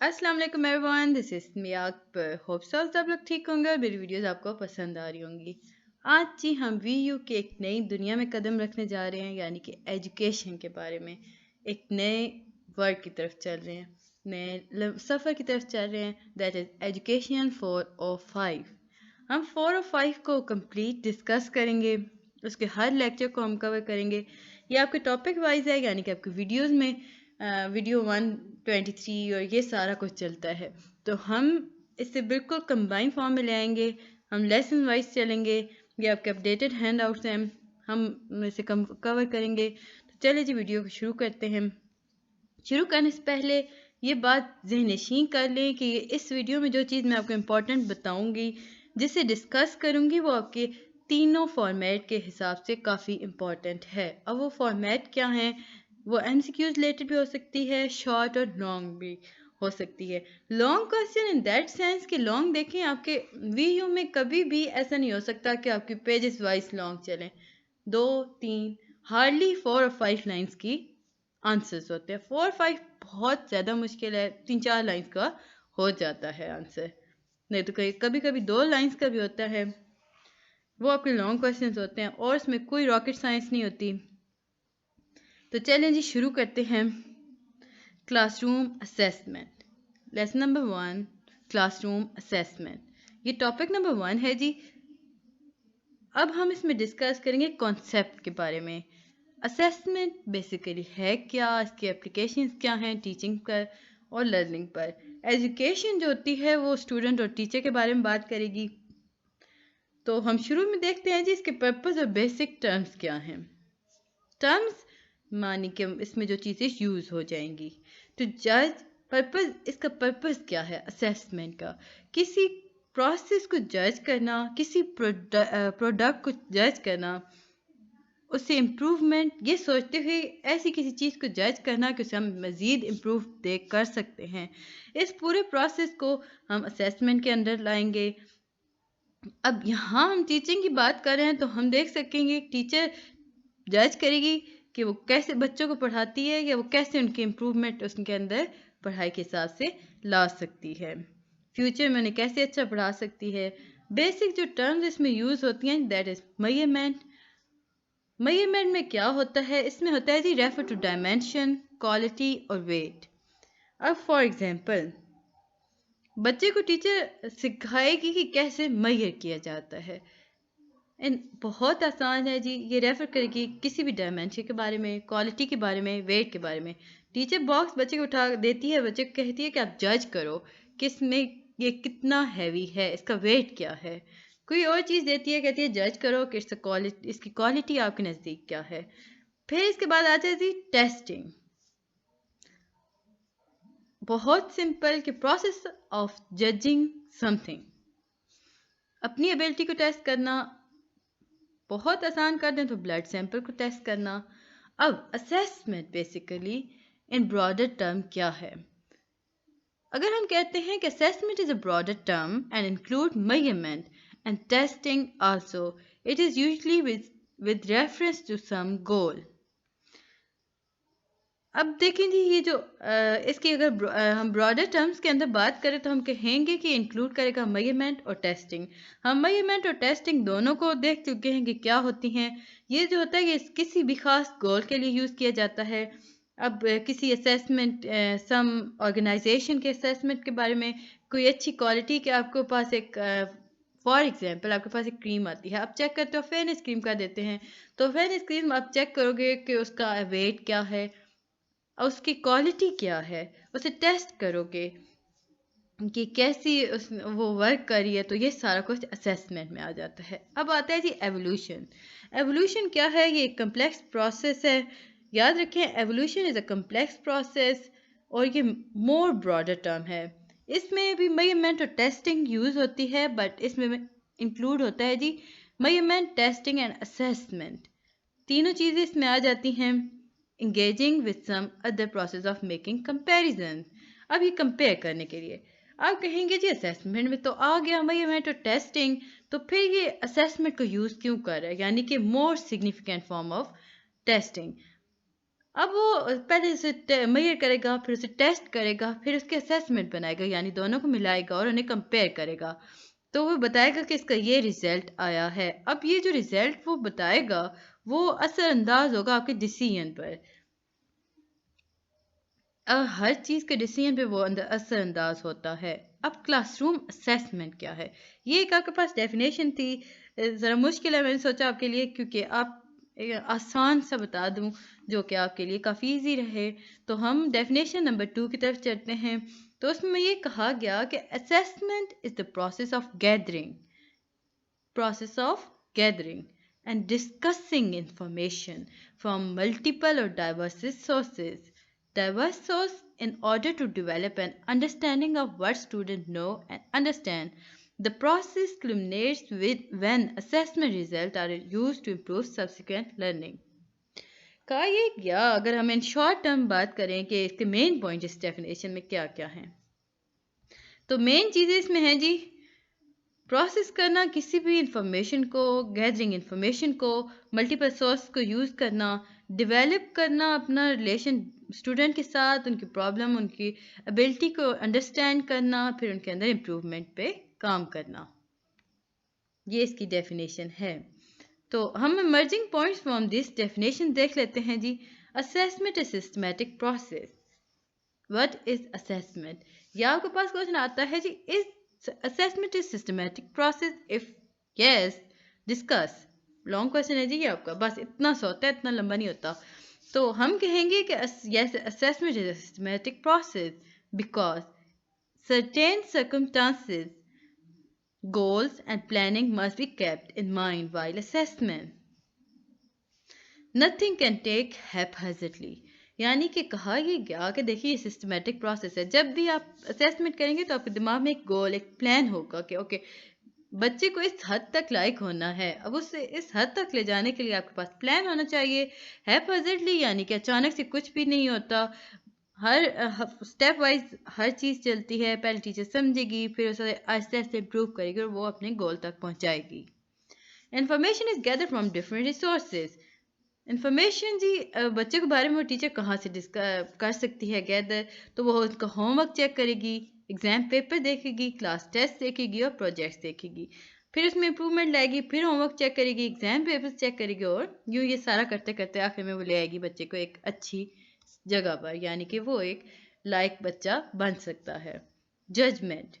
अस्सलाम वालेकुम everyone, this is me Akbar. Hope so आप लोग ठीक होंगे और मेरी वीडियोस आपको पसंद आ रही होंगी। आज जी हम वीयू के एक नई दुनिया में कदम रखने जा रहे हैं, यानी कि एजुकेशन के बारे में। एक नए वर्ड की तरफ चल रहे हैं, नए सफ़र की तरफ चल रहे हैं, दैट इज़ एजुकेशन 405। हम 405 को कंप्लीट डिस्कस करेंगे, उसके हर लेक्चर को हम कवर करेंगे। ये आपके टॉपिक वाइज है, यानी कि आपके वीडियोस में वीडियो 123 और ये सारा कुछ चलता है। तो हम इसे बिल्कुल कंबाइन फॉर्म में ले आएंगे, हम लेसन वाइज चलेंगे। ये आपके अपडेटेड हैंड आउट्स हैं, हम इसे कवर करेंगे। तो चलिए जी वीडियो को शुरू करते हैं। शुरू करने से पहले ये बात ज़हननशीं कर लें कि इस वीडियो में जो चीज़ मैं आपको इम्पोर्टेंट बताऊंगी, जिसे डिस्कस करूंगी, वो आपके तीनों फॉर्मेट के हिसाब से काफ़ी इम्पोर्टेंट है। अब वो फॉर्मेट क्या हैं? वो एमसीक्यूज रिलेटेड भी हो सकती है, शॉर्ट और लॉन्ग भी हो सकती है। Long question in that sense कि लॉन्ग देखें, आपके वीयू में कभी भी ऐसा नहीं हो सकता कि आपकी पेजेस वाइज लॉन्ग चलें। 2-3 हार्डली 4 और 5 लाइन्स की आंसर्स होते हैं। 4-5 बहुत ज़्यादा मुश्किल है, 3-4 लाइन्स का हो जाता है आंसर, नहीं तो कभी कभी 2 लाइन्स का भी होता है। वो आपके लॉन्ग क्वेश्चंस होते हैं और इसमें कोई रॉकेट साइंस नहीं होती। तो चलें जी शुरू करते हैं। Classroom assessment, lesson number 1, classroom assessment. ये टॉपिक नंबर 1 है जी। अब हम इसमें डिस्कस करेंगे कॉन्सेप्ट के बारे में। असेसमेंट बेसिकली है क्या, इसके एप्लीकेशंस क्या हैं टीचिंग पर और लर्निंग पर। एजुकेशन जो होती है वो स्टूडेंट और टीचर के बारे में बात करेगी। तो हम शुरू में देखते हैं जी इसके पर्पस और बेसिक टर्म्स क्या हैं। टर्म्स मानी कि इसमें जो चीज़ें यूज़ हो जाएंगी। तो जज पर्पस, इसका पर्पस क्या है असेसमेंट का? किसी प्रोसेस को जज करना, किसी प्रोडक्ट को जज करना, उससे इम्प्रूवमेंट ये सोचते हुए ऐसी किसी चीज़ को जज करना कि उसे हम मज़ीद इम्प्रूव देख कर सकते हैं। इस पूरे प्रोसेस को हम असेसमेंट के अंदर लाएंगे। अब यहाँ हम टीचिंग की बात कर रहे हैं तो हम देख सकेंगे टीचर जज करेगी कि वो कैसे बच्चों को पढ़ाती है, या वो कैसे उनके इम्प्रूवमेंट उसके अंदर पढ़ाई के हिसाब से ला सकती है, फ्यूचर में उन्हें कैसे अच्छा पढ़ा सकती है। बेसिक जो टर्म्स इसमें यूज़ होती हैं दैट इज़ मेजरमेंट। मेजरमेंट में क्या होता है? इसमें होता है जी रेफर टू डायमेंशन, क्वालिटी और वेट। अब फॉर एग्जांपल बच्चे को टीचर सिखाएगी कि कैसे मेजर किया जाता है। एंड बहुत आसान है जी, ये रेफर करेगी किसी भी डायमेंशन के बारे में, क्वालिटी के बारे में, वेट के बारे में। टीचर बॉक्स बच्चे को उठा देती है, बच्चे को कहती है कि आप जज करो कि इसमें ये कितना हैवी है, इसका वेट क्या है। कोई और चीज़ देती है, कहती है जज करो कि इसकी क्वालिटी आपके नज़दीक क्या है। फिर इसके बाद आता है जी टेस्टिंग। बहुत सिंपल कि प्रोसेस ऑफ जजिंग समथिंग, अपनी एबिलिटी को टेस्ट करना। बहुत आसान कर दें तो ब्लड सैंपल को टेस्ट करना। अब assessment basically in broader term क्या है? अगर हम कहते हैं कि assessment is a broader term and include measurement and testing also, it is usually with reference to some goal. अब देखें जी, ये जो इसकी अगर हम ब्रॉडर टर्म्स के अंदर बात करें तो हम कहेंगे कि इंक्लूड करेगा मेजरमेंट और टेस्टिंग। हम मेजरमेंट और टेस्टिंग दोनों को देख चुके हैं कि क्या होती हैं। ये जो होता है ये किसी भी खास गोल के लिए यूज़ किया जाता है। अब किसी असेसमेंट, सम ऑर्गेनाइजेशन के असेसमेंट के बारे में, कोई अच्छी क्वालिटी के आपके पास एक फॉर एग्जांपल आपके पास एक क्रीम आती है, आप चेक करते हो फेयरनेस क्रीम का देते हैं। तो फेयरनेस क्रीम आप चेक करोगे कि उसका वेट क्या है और उसकी क्वालिटी क्या है, उसे टेस्ट करोगे कि कैसी वो वर्क कर रही है। तो ये सारा कुछ असेसमेंट में आ जाता है। अब आता है जी एवोल्यूशन। एवोल्यूशन क्या है? ये एक कम्प्लेक्स प्रोसेस है। याद रखें evolution is a complex process और ये मोर ब्रॉडर टर्म है। इसमें भी मेजरमेंट और टेस्टिंग यूज़ होती है, बट इसमें इंक्लूड होता है जी मेजरमेंट, टेस्टिंग एंड असेसमेंट। तीनों चीज़ें इसमें आ जाती हैं। engaging with some other process of making comparison। अब ये कंपेयर करने के लिए आप कहेंगे जी असेसमेंट में तो आ गया मेजरमेंट और टेस्टिंग, तो फिर ये असेसमेंट को यूज़ क्यों कर रहा है, यानी कि more significant form of testing. अब वो पहले उसे मेजर करेगा, फिर उसे टेस्ट करेगा, फिर उसके असेसमेंट बनाएगा, यानी दोनों को मिलाएगा और उन्हें कंपेयर करेगा। तो वो बताएगा कि इसका ये रिजल्ट आया है। अब ये जो रिजल्ट वो बताएगा वो असरअंदाज होगा आपके डिसीजन पर। अब हर चीज़ के डिसीजन पे वो असरअंदाज होता है। अब क्लासरूम असेसमेंट क्या है? ये एक आपके पास डेफिनेशन थी, ज़रा मुश्किल है, मैंने सोचा आपके लिए क्योंकि आप आसान सा बता दूं जो कि आपके लिए काफ़ी इजी रहे। तो हम डेफिनेशन नंबर 2 की तरफ चलते हैं। तो उसमें ये कहा गया कि assessment is the process of gathering and discussing information from multiple or diverse sources. Diverse source in order to develop an understanding of what students know and understand. The process culminates with when assessment results are used to improve subsequent learning. कहा ये क्या, अगर हम in short term बात करें कि इसके main point इस डेफिनेशन में क्या क्या हैं, तो मेन चीज़ें इसमें हैं जी, प्रोसेस करना किसी भी इंफॉर्मेशन को, गैदरिंग इंफॉर्मेशन को, मल्टीपल सोर्स को यूज़ करना, डेवलप करना अपना रिलेशन स्टूडेंट के साथ, उनकी प्रॉब्लम, उनकी एबिलिटी को अंडरस्टैंड करना, फिर उनके अंदर इम्प्रूवमेंट पे काम करना। ये इसकी डेफिनेशन है। तो हम emerging points from this definition देख लेते हैं जी। Assessment is systematic process. What is assessment? या आपके पास क्वेश्चन आता है जी, is assessment is systematic process? If yes, discuss. Long question है जी ये आपका, बस इतना सा होता है, इतना लंबा नहीं होता। तो हम कहेंगे कि yes, assessment is a systematic process because certain circumstances, goals and planning must be kept in mind while assessment. Nothing can take haphazardly. यानी कि कहा ये गया कि देखिए ये सिस्टमेटिक प्रोसेस है। जब भी आप असेसमेंट करेंगे तो आपके दिमाग में एक गोल, एक प्लान होगा कि ओके बच्चे को इस हद तक लायक होना है। अब उसे इस हद तक ले जाने के लिए आपके पास प्लान होना चाहिए। हैपअज़र्डली यानी कि अचानक से कुछ भी नहीं होता। हर स्टेप वाइज हर चीज़ चलती है। पहले टीचर समझेगी, फिर उसे आहिस्ते आहिस्ते इम्प्रूव करेगी और वो अपने गोल तक पहुँचाएगी। Information is gather from different resources. Information जी बच्चे के बारे में वो टीचर कहाँ से कर सकती है गैदर? तो वो उसका होमवर्क चेक करेगी, एग्जाम पेपर देखेगी, क्लास टेस्ट देखेगी और प्रोजेक्ट्स देखेगी। फिर उसमें इंप्रूवमेंट लाएगी, फिर होमवर्क चेक करेगी, एग्जाम पेपर चेक करेगी और यूँ ये सारा करते करते आखिर में वो ले आएगी बच्चे को एक अच्छी जगह पर, यानी कि वो एक लायक बच्चा बन सकता है। जजमेंट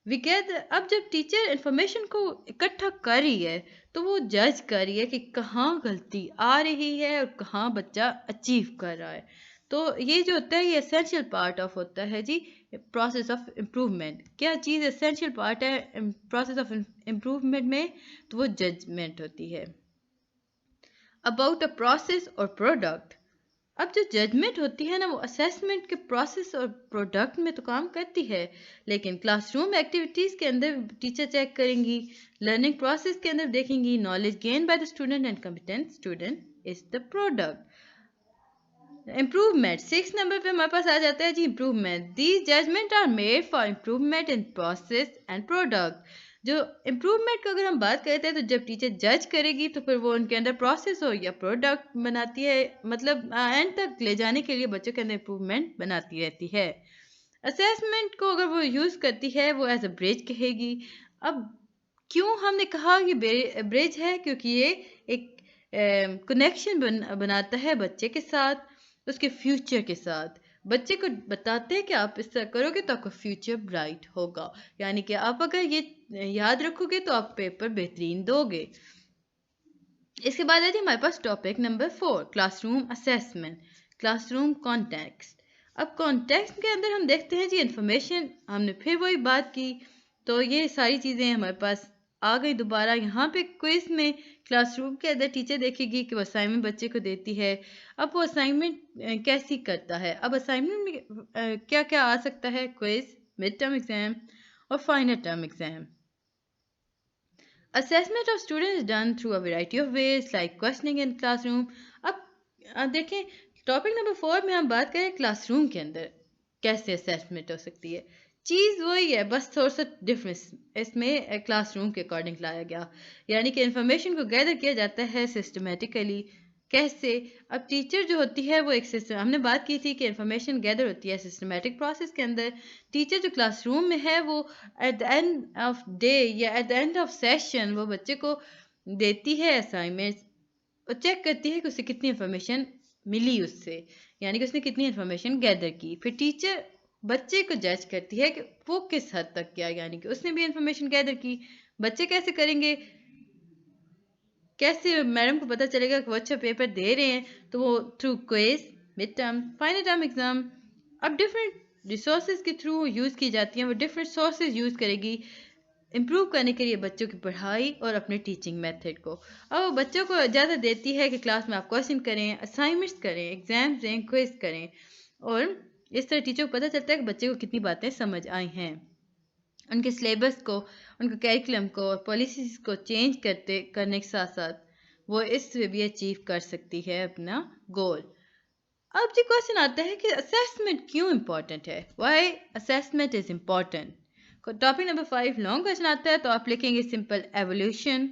विगैद। अब जब टीचर इन्फॉर्मेशन को इकट्ठा कर रही है तो वो जज कर रही है कि कहाँ गलती आ रही है और कहाँ बच्चा अचीव कर रहा है। तो ये जो होता है ये एसेंशियल पार्ट ऑफ होता है जी प्रोसेस ऑफ इम्प्रूवमेंट। क्या चीज़ एसेंशियल पार्ट है प्रोसेस ऑफ इम्प्रूवमेंट में? तो वो जजमेंट होती है। अबाउट अ प्रोसेस और प्रोडक्ट। अब जो जजमेंट होती है ना वो असेसमेंट के प्रोसेस और प्रोडक्ट में तो काम करती है, लेकिन क्लासरूम एक्टिविटीज़ के अंदर टीचर चेक करेंगी, लर्निंग प्रोसेस के अंदर देखेंगी, knowledge gain by the student and competent student is the product. Improvement 6 number पे हमारे पास आ जाता है जी improvement. These judgement are made for improvement in process and product. जो इम्प्रूवमेंट की अगर हम बात करते हैं तो जब टीचर जज करेगी तो फिर वो उनके अंदर प्रोसेस हो या प्रोडक्ट बनाती है, मतलब एंड तक ले जाने के लिए बच्चों के अंदर इम्प्रूवमेंट बनाती रहती है। असेसमेंट को अगर वो यूज़ करती है वो एज अ ब्रिज कहेगी। अब क्यों हमने कहा ये ब्रिज है? क्योंकि ये एक कनेक्शन बनाता है बच्चे के साथ, उसके फ्यूचर के साथ। बच्चे को बताते हैं कि आप इस तरह करोगे तो आपका फ्यूचर ब्राइट होगा, यानी कि आप अगर ये याद रखोगे तो आप पेपर बेहतरीन दोगे। इसके बाद है जी हमारे पास topic number 4, classroom assessment, classroom context. अब कॉन्टेक्स्ट के अंदर हम देखते हैं जी इन्फॉर्मेशन, हमने फिर वही बात की, तो ये सारी चीज़ें हमारे पास आ गई दोबारा। यहाँ पे क्विज में क्लासरूम के अंदर टीचर देखेगी कि वो असाइनमेंट बच्चे को देती है। अब वो असाइनमेंट कैसी करता है? अब असाइनमेंट में क्या क्या आ सकता है? क्विज, मिड टर्म एग्जाम और final term exam. Assessment of students is done through a variety of ways like questioning in classroom. अब देखें टॉपिक नंबर 4 में हम बात करें क्लासरूम के अंदर कैसे असेसमेंट हो सकती है। चीज़ वही है, बस थोड़ा सा डिफरेंस इसमें क्लासरूम के अकॉर्डिंग लाया गया, यानी कि इंफॉर्मेशन को गैदर किया जाता है सिस्टमेटिकली कैसे? अब टीचर जो होती है वो एक सिस्टम, हमने बात की थी कि इंफॉर्मेशन गैदर होती है सिस्टमेटिक प्रोसेस के अंदर। टीचर जो क्लासरूम में है वो at the end of day या at the end of session वो बच्चे को देती है असाइनमेंट्स और चेक करती है कि उसे कितनी इन्फॉर्मेशन मिली उससे, यानी कि उसने कितनी इन्फॉर्मेशन गैदर की। फिर टीचर बच्चे को जज करती है कि वो किस हद तक किया, यानी कि उसने भी इन्फॉर्मेशन गैदर की। बच्चे कैसे करेंगे? कैसे मैडम को पता चलेगा कि वो अच्छा पेपर दे रहे हैं? तो वो through quiz, mid term, final term exam. अब डिफरेंट रिसोर्सेज के थ्रू यूज़ की जाती हैं, वो डिफरेंट सोर्सेज यूज़ करेगी इम्प्रूव करने के लिए बच्चों की पढ़ाई और अपने टीचिंग मेथड को। अब वो बच्चों को इजाज़त देती है कि क्लास में आप क्वेश्चन करें, असाइनमेंट्स करें, एग्जाम्स दें, क्विज करें, और इस तरह टीचर को पता चलता है कि बच्चे को कितनी बातें समझ आई हैं। उनके सिलेबस को, उनके कैरिकुलम को और पॉलिसीज़ को चेंज करने के साथ साथ वो इससे भी अचीव कर सकती है अपना गोल। अब जी क्वेश्चन आता है कि असेसमेंट क्यों इम्पोर्टेंट है? Why assessment is important? Topic number 5 long question आता है, तो आप लिखेंगे सिंपल एवोल्यूशन।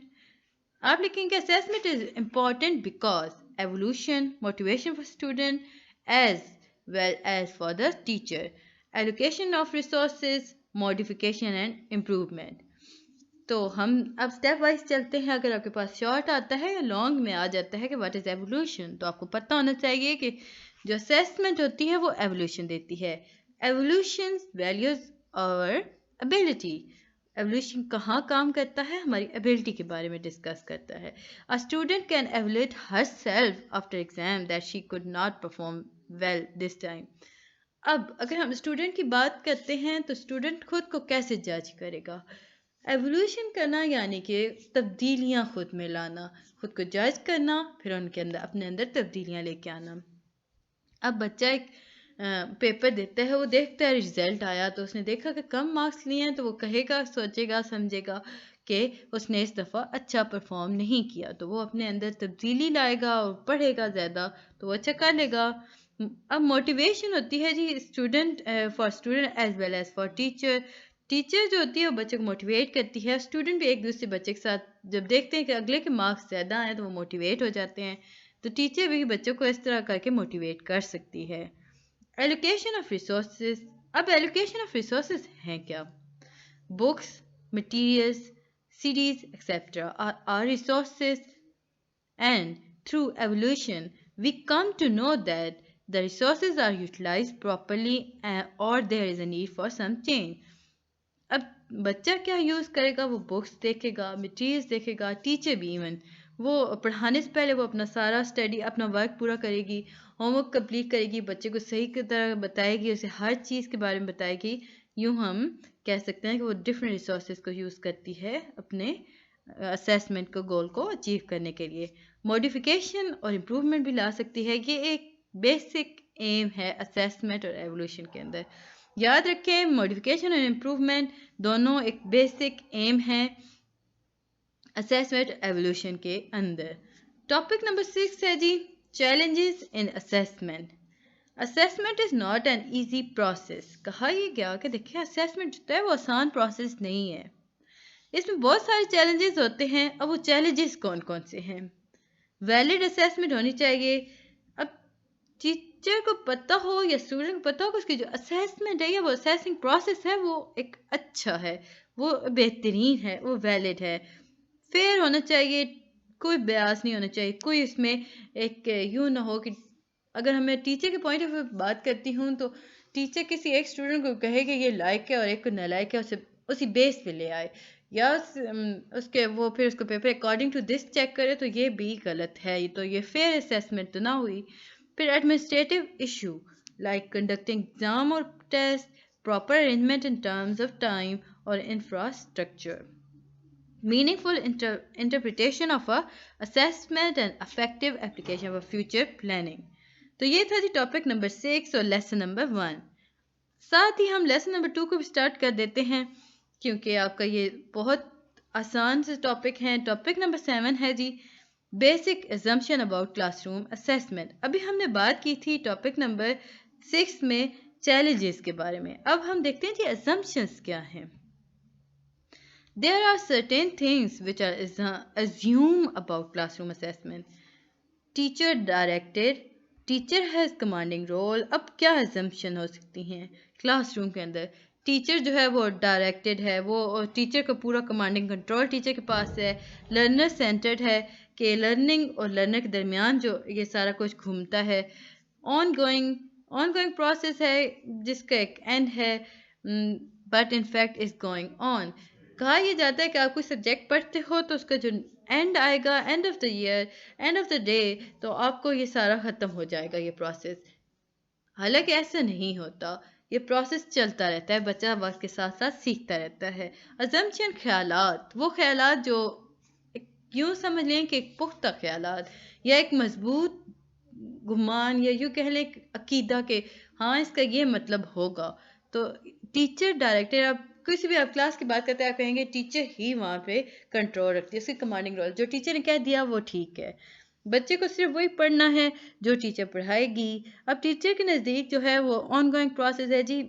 आप लिखेंगे assessment is important because evolution, motivation for student as well as for the teacher, allocation of resources, modification and improvement. तो हम अब स्टेप वाइज चलते हैं। अगर आपके पास शॉर्ट आता है या लॉन्ग में आ जाता है कि व्हाट इज एवोल्यूशन, तो आपको पता होना चाहिए कि जो असेसमेंट होती है वो एवोल्यूशन देती है। एवोल्यूशन वैल्यूज और एबिलिटी। एवोल्यूशन कहाँ काम करता है? हमारी एबिलिटी के बारे में डिस्कस करता है। A student can evolute her self after exam that she could not perform well this time. अब अगर हम स्टूडेंट की बात करते हैं तो स्टूडेंट खुद को कैसे जज करेगा? एवोल्यूशन करना यानी कि तब्दीलियाँ खुद में लाना, खुद को जज करना, फिर उनके अंदर अपने अंदर तब्दीलियाँ लेके आना। अब बच्चा एक पेपर देता है, वो देखता है रिजल्ट आया, तो उसने देखा कि कम मार्क्स लिए हैं, तो वो कहेगा, सोचेगा, समझेगा कि उसने इस दफ़ा अच्छा परफॉर्म नहीं किया, तो वो अपने अंदर तब्दीली लाएगा और पढ़ेगा ज़्यादा, तो वो अच्छा कर लेगा। अब मोटिवेशन होती है जी student, for student as well as for teacher. Teacher जो होती है वो बच्चे को मोटिवेट करती है, स्टूडेंट भी एक दूसरे बच्चे के साथ जब देखते हैं कि अगले के मार्क्स ज़्यादा आए तो वो मोटिवेट हो जाते हैं, तो टीचर भी बच्चों को इस तरह करके मोटिवेट कर सकती है। Allocation of resources. अब एलोकेशन ऑफ रिसोर्सेज हैं क्या? Books, materials, CDs etcetera are resources, and through evolution we come to know that the resources are utilized properly or there is a need for some change. अब बच्चा क्या use करेगा? वो books देखेगा, materials देखेगा, teacher भी even वो पढ़ाने से पहले वो अपना सारा स्टडी, अपना वर्क पूरा करेगी, होमवर्क कंप्लीट करेगी, बच्चे को सही की तरह बताएगी, उसे हर चीज़ के बारे में बताएगी। यूँ हम कह सकते हैं कि वो डिफरेंट रिसोर्सेज को यूज़ करती है अपने असेसमेंट को, गोल को अचीव करने के लिए। मॉडिफिकेशन और इम्प्रूवमेंट भी ला सकती है। ये एक बेसिक एम है असेसमेंट और एवोल्यूशन के अंदर। याद रखें, मॉडिफिकेशन और इम्प्रूवमेंट दोनों एक बेसिक एम है असेसमेंट एवोल्यूशन के अंदर। टॉपिक नंबर 6 है जी challenges in assessment. Assessment is not an easy process. कहा यह गया कि देखिए असेसमेंट जो है वो आसान प्रोसेस नहीं है, इसमें बहुत सारे चैलेंजेस होते हैं। अब वो चैलेंजेस कौन कौन से हैं? वैलिड असेसमेंट होनी चाहिए। अब टीचर को पता हो या स्टूडेंट को पता हो कि उसकी जो असेसमेंट है या वो असेसिंग प्रोसेस है वो एक अच्छा है, वो बेहतरीन है, वो वैलिड है। फेयर होना चाहिए, कोई बयास नहीं होना चाहिए, कोई इसमें एक यूँ ना हो कि अगर हमें टीचर के पॉइंट ऑफ व्यू बात करती हूँ तो टीचर किसी एक स्टूडेंट को कहे कि ये लायक है और एक को नालायक है, उसे उसी बेस पे ले आए, या उसके वो फिर उसको paper according to this check करे, तो ये भी गलत है। तो ये फेयर असेसमेंट तो ना हुई। फिर administrative issue like conducting exam और test, proper arrangement in terms of time और infrastructure, meaningful interpretation of a assessment and effective application of a future planning। तो ये था जी टॉपिक नंबर 6 और लेसन नंबर 1। साथ ही हम लेसन नंबर 2 को भी स्टार्ट कर देते हैं क्योंकि आपका ये बहुत आसान से टॉपिक है। टॉपिक नंबर 7 है जी basic assumption about classroom assessment. अभी हमने बात की थी टॉपिक नंबर 6 में चैलेंजेस के बारे में। अब हम देखते हैं जी assumptions क्या हैं। There are certain things which are assumed about classroom assessment. Teacher directed, teacher has commanding role. अब क्या एजम्पशन हो सकती हैं क्लासरूम के अंदर? टीचर जो है वो डायरेक्टेड है, वो टीचर का पूरा कमांडिंग कंट्रोल टीचर के पास है। लर्नर सेंटर्ड है कि लर्निंग और लर्नर के दरमियान जो ये सारा कुछ घूमता है। ऑन गोइंग प्रोसेस है जिसका एक एंड है, but in fact is going on. कहा यह जाता है कि आप कोई सब्जेक्ट पढ़ते हो तो उसका जो एंड आएगा, end of the year, end of the day, तो आपको ये सारा ख़त्म हो जाएगा ये प्रोसेस। हालांकि ऐसा नहीं होता, ये प्रोसेस चलता रहता है, बच्चा वक्त के साथ साथ सीखता रहता है। अजम्पशन ख्यालात, वो ख्यालात जो यूँ समझ लें कि एक पुख्ता ख्यालात या एक मजबूत गुमान या यूँ कह लें अकीदा के हाँ इसका ये मतलब होगा। तो टीचर डायरेक्टर, आप किसी भी आप क्लास की बात करते हैं आप कहेंगे टीचर ही वहाँ पे कंट्रोल रखती है, उसकी कमांडिंग रोल, जो टीचर ने कह दिया वो ठीक है। बच्चे को सिर्फ वही पढ़ना है जो टीचर पढ़ाएगी। अब टीचर के नज़दीक जो है वो ऑन गोइंग प्रोसेस है जी,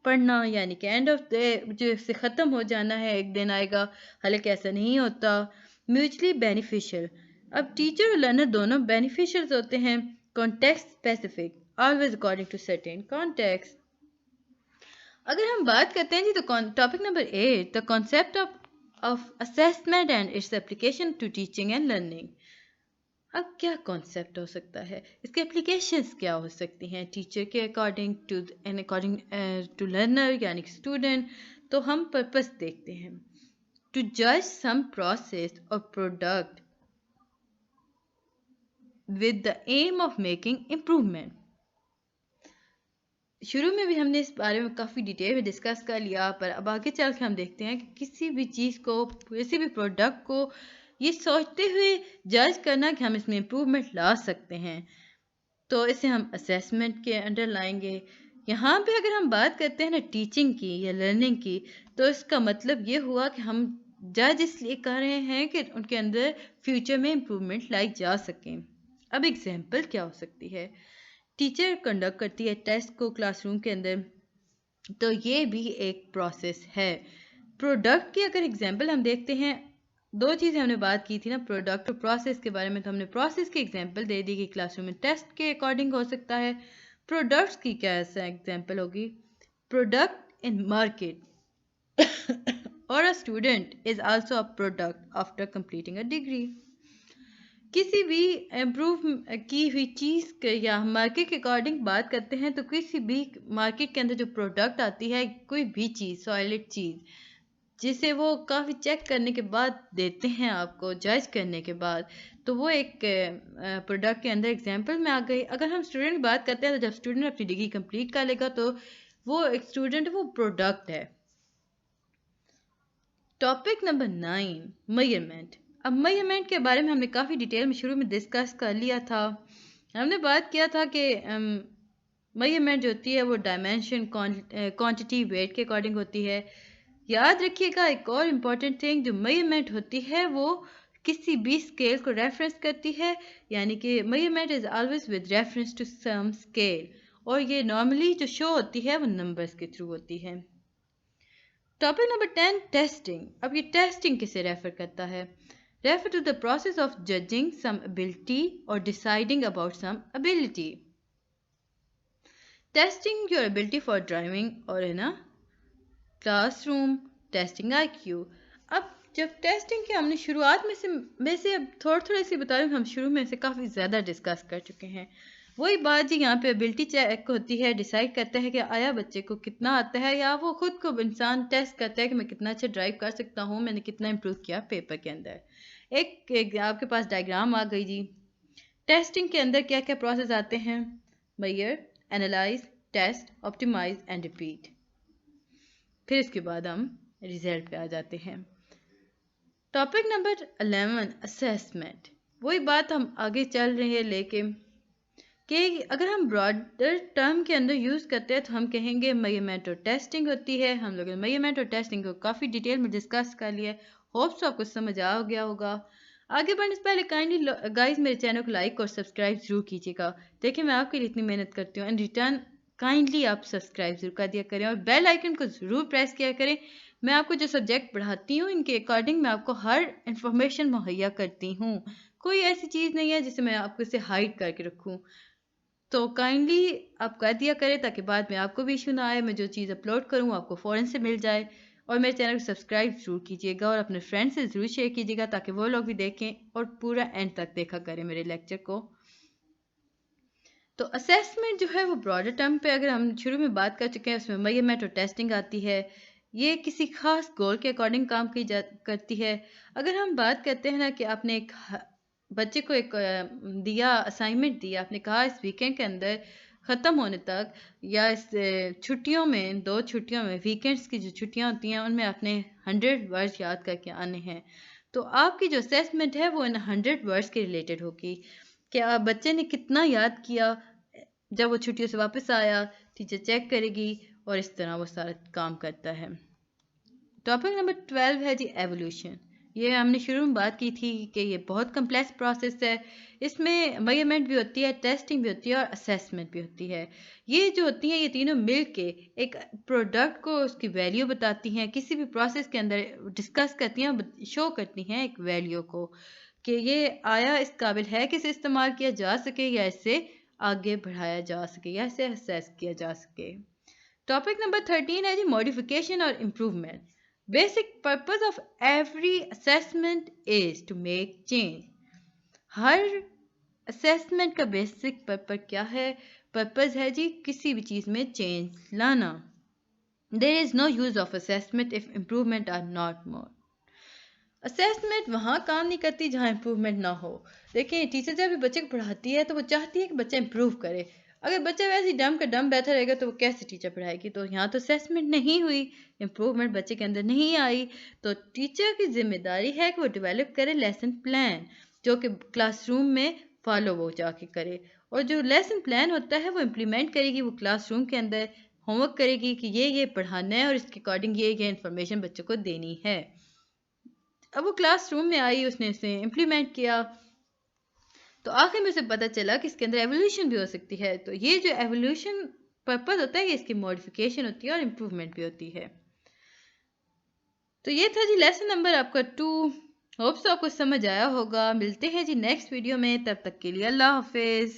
पढ़ना यानी कि एंड ऑफ द जो से ख़त्म हो जाना है, एक दिन आएगा। हालांकि ऐसा नहीं होता। म्यूचुअली बेनिफिशियल, अब टीचर और लर्नर दोनों बेनिफिशियल्स होते हैं। Context specific, always according to certain context. अगर हम बात करते हैं जी तो topic number 8, the concept of assessment and its application to teaching and learning. अब क्या कॉन्सेप्ट हो सकता है, इसके एप्लीकेशंस क्या हो सकती हैं टीचर के अकॉर्डिंग टू लर्नर यानी स्टूडेंट। तो हम पर्पस देखते हैं, टू जज सम प्रोसेस और product with the aim of making improvement. शुरू में भी हमने इस बारे में काफ़ी डिटेल में डिस्कस कर लिया, पर अब आगे चल के हम देखते हैं कि किसी भी चीज़ को, किसी भी प्रोडक्ट को ये सोचते हुए जज करना कि हम इसमें इम्प्रूवमेंट ला सकते हैं, तो इसे हम असेसमेंट के अंडर लाएंगे। यहाँ पे अगर हम बात करते हैं ना टीचिंग की या लर्निंग की, तो इसका मतलब ये हुआ कि हम जज इसलिए कर रहे हैं कि उनके अंदर फ्यूचर में इम्प्रूवमेंट लाई जा सकें। अब एग्जाम्पल क्या हो सकती है, टीचर कंडक्ट करती है टेस्ट को क्लासरूम के अंदर, तो ये भी एक प्रोसेस है। प्रोडक्ट की अगर एग्जांपल हम देखते हैं, दो चीज़ें हमने बात की थी ना, प्रोडक्ट और प्रोसेस के बारे में, तो हमने प्रोसेस की एग्जांपल दे दी कि क्लासरूम में टेस्ट के अकॉर्डिंग हो सकता है। प्रोडक्ट्स की क्या ऐसा एग्जांपल होगी, प्रोडक्ट इन मार्केट और a student is also a product after completing a degree. किसी भी इम्प्रूव की हुई चीज़ के या मार्केट के अकॉर्डिंग बात करते हैं, तो किसी भी मार्केट के अंदर जो प्रोडक्ट आती है, कोई भी चीज़, सॉलिड चीज़, जिसे वो काफ़ी चेक करने के बाद देते हैं आपको, जज करने के बाद, तो वो एक प्रोडक्ट के अंदर एग्जांपल में आ गई। अगर हम स्टूडेंट की बात करते हैं, तो जब स्टूडेंट अपनी डिग्री कंप्लीट कर लेगा तो वो एक स्टूडेंट, वो प्रोडक्ट है। Topic number 9, measurement. अब मेजरमेंट के बारे में हमने काफ़ी डिटेल में शुरू में डिस्कस कर लिया था। हमने बात किया था कि मेजरमेंट जो होती है वो डायमेंशन, क्वांटिटी, वेट के अकॉर्डिंग होती है। याद रखिएगा एक और इम्पॉर्टेंट थिंग, जो मेजरमेंट होती है वो किसी भी स्केल को रेफरेंस करती है, यानी कि measurement is always with reference to some scale, और ये नॉर्मली जो शो होती है वो नंबर्स के थ्रू होती है। Topic number 10, testing. अब ये टेस्टिंग किसे रेफर करता है, refer to the process of judging some ability और deciding about some ability. Testing your ability for driving और in a classroom, testing IQ। अब जब टेस्टिंग की हमने शुरुआत में से अब थोड़े से बता रही हूँ, हम शुरू में से काफ़ी ज़्यादा डिस्कस कर चुके हैं। वही बात जी, यहाँ पे एबिलिटी चेक होती है, डिसाइड करता है कि आया बच्चे को कितना आता है, या वो खुद को इंसान टेस्ट करता है कि मैं कितना अच्छा ड्राइव कर सकता हूँ, मैंने कितना इम्प्रूव किया पेपर के अंदर। एक आपके पास डायग्राम आ गई जी। टेस्टिंग के अंदर क्या क्या प्रोसेस आते हैं, measure, analyse, test, optimise and repeat. फिर इसके बाद हम रिजल्ट पे आ जाते हैं। Topic number 11, assessment. वही बात हम आगे चल रही है लेके कि अगर हम ब्रॉडर टर्म के अंदर यूज़ करते हैं तो हम कहेंगे मेजरमेंट और टेस्टिंग होती है। हम लोगों ने मेजरमेंट और टेस्टिंग को काफ़ी डिटेल में डिस्कस कर लिया है। होप्स आपको समझ आ गया होगा। आगे बढ़ने से पहले काइंडली गाइस मेरे चैनल को लाइक और सब्सक्राइब जरूर कीजिएगा। देखिए मैं आपके लिए इतनी मेहनत करती हूँ, एंड रिटर्न काइंडली आप सब्सक्राइब जरूर कर दिया करें और बेल आइकन को ज़रूर प्रेस किया करें। मैं आपको जो सब्जेक्ट पढ़ाती हूँ इनके अकॉर्डिंग मैं आपको हर इंफॉर्मेशन मुहैया करती हूँ। कोई ऐसी चीज़ नहीं है जिसे मैं आपको इसे हाइड करके रखूँ। तो काइंडली आप कर दिया करें ताकि बाद में आपको भी इशू ना आए, मैं जो चीज़ अपलोड करूँ आपको फ़ौरन से मिल जाए। और मेरे चैनल को सब्सक्राइब ज़रूर कीजिएगा और अपने फ्रेंड से ज़रूर शेयर कीजिएगा ताकि वो लोग भी देखें और पूरा एंड तक देखा करें मेरे लेक्चर को। तो असेसमेंट जो है वो ब्रॉडर टर्म पे अगर हम शुरू में बात कर चुके हैं, उसमें मेजरमेंट और टेस्टिंग आती है। ये किसी खास गोल के अकॉर्डिंग काम करती है। अगर हम बात करते हैं ना कि आपने एक बच्चे को एक दिया असाइनमेंट दिया, आपने कहा इस वीकेंड के अंदर ख़त्म होने तक या इस छुट्टियों में 2 छुट्टियों में, वीकेंड्स की जो छुट्टियां होती हैं उनमें आपने 100 वर्ड्स याद करके आने हैं। तो आपकी जो असेसमेंट है वो इन 100 वर्ड्स के रिलेटेड होगी कि बच्चे ने कितना याद किया। जब वो छुट्टियों से वापस आया टीचर चेक करेगी और इस तरह वो सारा काम करता है। टॉपिक नंबर 12 है जी एवोल्यूशन। ये हमने शुरू में बात की थी कि ये बहुत कम्प्लेक्स प्रोसेस है। इसमें मेजरमेंट भी होती है, टेस्टिंग भी होती है और असेसमेंट भी होती है। ये जो होती हैं ये तीनों मिल के एक प्रोडक्ट को उसकी वैल्यू बताती हैं, किसी भी प्रोसेस के अंदर डिस्कस करती हैं, शो करती हैं एक वैल्यू को कि ये आया इस काबिल है कि इसे इस्तेमाल किया जा सके या इसे आगे बढ़ाया जा सके या इसे असेस किया जा सके। टॉपिक नंबर 13 है जी मॉडिफिकेशन और improvement. Basic purpose of every assessment is to make change. हर असेसमेंट का बेसिक पर्पस क्या है? पर्पस है जी किसी भी चीज़ में चेंज लाना। There is no use of assessment if improvement are not more. Assessment वहाँ काम नहीं करती जहाँ इम्प्रूवमेंट ना हो। देखिए टीचर जब भी बच्चे को पढ़ाती है तो वो चाहती है कि बच्चा इम्प्रूव करे। अगर बच्चा वैसे ही डम का डम बैठा रहेगा तो वो कैसे टीचर पढ़ाएगी? तो यहाँ तो असेसमेंट नहीं हुई, इम्प्रूवमेंट बच्चे के अंदर नहीं आई। तो टीचर की जिम्मेदारी है कि वो डेवलप करे लेसन प्लान, जो कि क्लासरूम में फॉलो वो जाके करे। और जो लेसन प्लान होता है वो इम्प्लीमेंट करेगी, वो क्लासरूम के अंदर होमवर्क करेगी कि ये पढ़ाना है और इसके अकॉर्डिंग ये इन्फॉर्मेशन बच्चों को देनी है। अब वो क्लासरूम में आई, उसने इसे इम्प्लीमेंट किया, तो आखिर में उसे पता चला कि इसके अंदर एवोल्यूशन भी हो सकती है। तो ये जो एवोल्यूशन पर्पस होता है, ये इसकी मॉडिफिकेशन होती है और इम्प्रूवमेंट भी होती है। तो ये था जी लेसन नंबर आपका 2। होप्स आपको समझ आया होगा। मिलते हैं जी नेक्स्ट वीडियो में, तब तक के लिए अल्लाह हाफिज़।